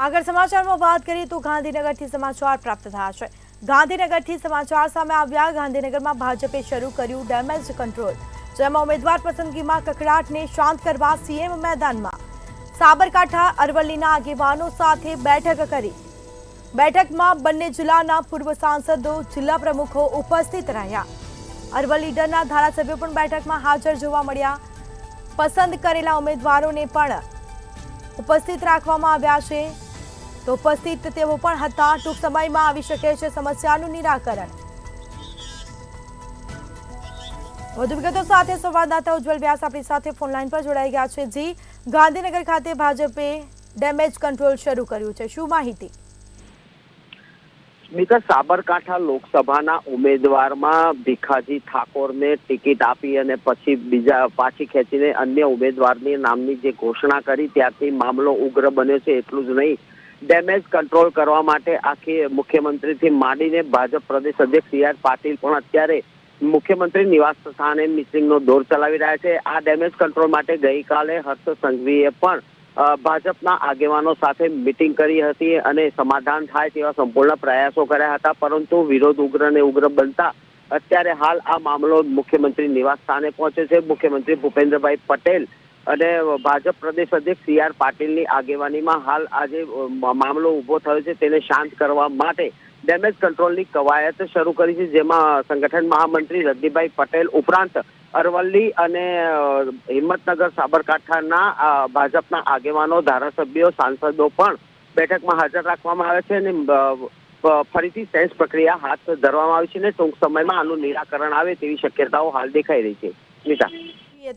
આગળ સમાચારમાં વાત કરીએ તો ગાંધીનગરથી સમાચાર પ્રાપ્ત થયા છે। ગાંધીનગરથી સમાચાર સામે આવ્યા। ગાંધીનગરમાં ભાજપે શરૂ કર્યું ડેમેજ કંટ્રોલ, જેમાં ઉમેદવાર પસંદગીમાં કકળાટને શાંત કરવા સીએમ મેદાનમાં। સાબરકાંઠા અરવલ્લીના આગેવાનો સાથે બેઠક કરી। બેઠકમાં બંને જિલ્લાના પૂર્વ સાંસદો, જિલ્લા પ્રમુખો ઉપસ્થિત રહ્યા। અરવલ્લી લીડરના ધારાસભ્યો પણ બેઠકમાં હાજર જોવા મળ્યા। પસંદ કરેલા ઉમેદવારોને પણ ઉપસ્થિત રાખવામાં આવ્યા છે, તો ઉપસ્થિત તેઓ પણ હતા। ટૂંક સમયમાં આવી શકે છે સમસ્યાનું નિરાકરણ। વધુ વિગતો સાથે સંવાદદાતા ઉજ્જવલ વ્યાસ આપણી સાથે ફોનલાઈન પર જોડાઈ ગયા છે। જી, ગાંધીનગર ખાતે ભાજપે ડેમેજ કંટ્રોલ શરૂ કર્યું છે, શું માહિતી? સ્મિતા, સાબરકાંઠા લોકસભાના ઉમેદવારમાં ભીખાજી ઠાકોરને ટિકિટ આપી અને પછી પાછી ખેંચીને અન્ય ઉમેદવારની નામની જે ઘોષણા કરી, ત્યારથી મામલો ઉગ્ર બન્યો છે। એટલું જ નહીં, ડેમેજ કંટ્રોલ કરવા માટે આખી મુખ્યમંત્રીથી માંડીને ભાજપ પ્રદેશ અધ્યક્ષ સી.આર. પાટીલ પણ અત્યારે મુખ્યમંત્રી નિવાસ સ્થાને મિટિંગનો દોર ચલાવી રહ્યા છે। આ ડેમેજ કંટ્રોલ માટે ગઈકાલે હર્ષ સંઘવીએ પણ ભાજપના આગેવાનો સાથે મિટિંગ કરી હતી અને સમાધાન થાય તેવા સંપૂર્ણ પ્રયાસો કર્યા હતા, પરંતુ વિરોધ ઉગ્ર ને ઉગ્ર બનતા અત્યારે હાલ આ મામલો મુખ્યમંત્રી નિવાસ સ્થાને પહોંચ્યો છે। મુખ્યમંત્રી ભૂપેન્દ્રભાઈ પટેલ અને ભાજપ પ્રદેશ અધ્યક્ષ સી.આર. પાટીલની આગેવાનીમાં હાલ આજે મામલો ઉભો થયો છે, તેને શાંત કરવા માટે ડેમેજ કંટ્રોલની કવાયત શરૂ કરી છે, જેમાં સંગઠન મહામંત્રી રજનીભાઈ પટેલ ઉપરાંત અરવલ્લી અને હિંમતનગર સાબરકાંઠાના ભાજપના આગેવાનો, ધારાસભ્યો, સાંસદો પણ બેઠકમાં હાજર રાખવામાં આવે છે અને ફરીથી સેન્સ પ્રક્રિયા હાથ ધરવામાં આવી છે અને ટૂંક સમયમાં આનું નિરાકરણ આવે તેવી શક્યતાઓ હાલ દેખાઈ રહી છે। સ્મિતા,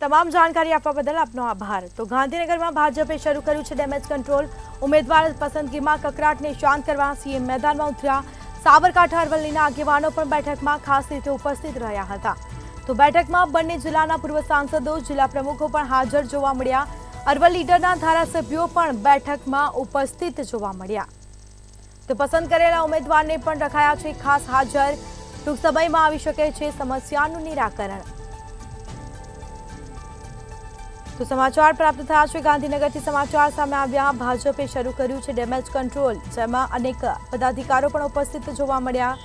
તમામ જાણકારી આપવા બદલ આપનો આભાર। તો ગાંધીનગરમાં ભાજપે શરૂ કર્યું છે ડેમેજ કંટ્રોલ। ઉમેદવાર પસંદગીમાં કકળાટને શાંત કરવા સીએમ મેદાનમાં ઉતર્યા। સાબરકાંઠા અરવલ્લીના આગેવાનો પણ બેઠકમાં ખાસ રીતે ઉપસ્થિત રહ્યા હતા। તો બેઠકમાં બંને જિલ્લાના પૂર્વ સાંસદો, જિલ્લા પ્રમુખો પણ હાજર જોવા મળ્યા। અરવલ્લી લીડરના ધારાસભ્યો પણ બેઠકમાં ઉપસ્થિત જોવા મળ્યા। તો પસંદ કરેલા ઉમેદવારને પણ રખાયા છે ખાસ હાજર। ટૂંક સમયમાં આવી શકે છે સમસ્યાનું નિરાકરણ। તો સમાચાર પ્રાપ્ત થયા છે ગાંધીનગરથી સમાચાર સામે આવ્યા। ભાજપે શરૂ કર્યું છે ડેમેજ કંટ્રોલ, જેમાં અનેક પદાધિકારીઓ પણ ઉપસ્થિત જોવા મળ્યા।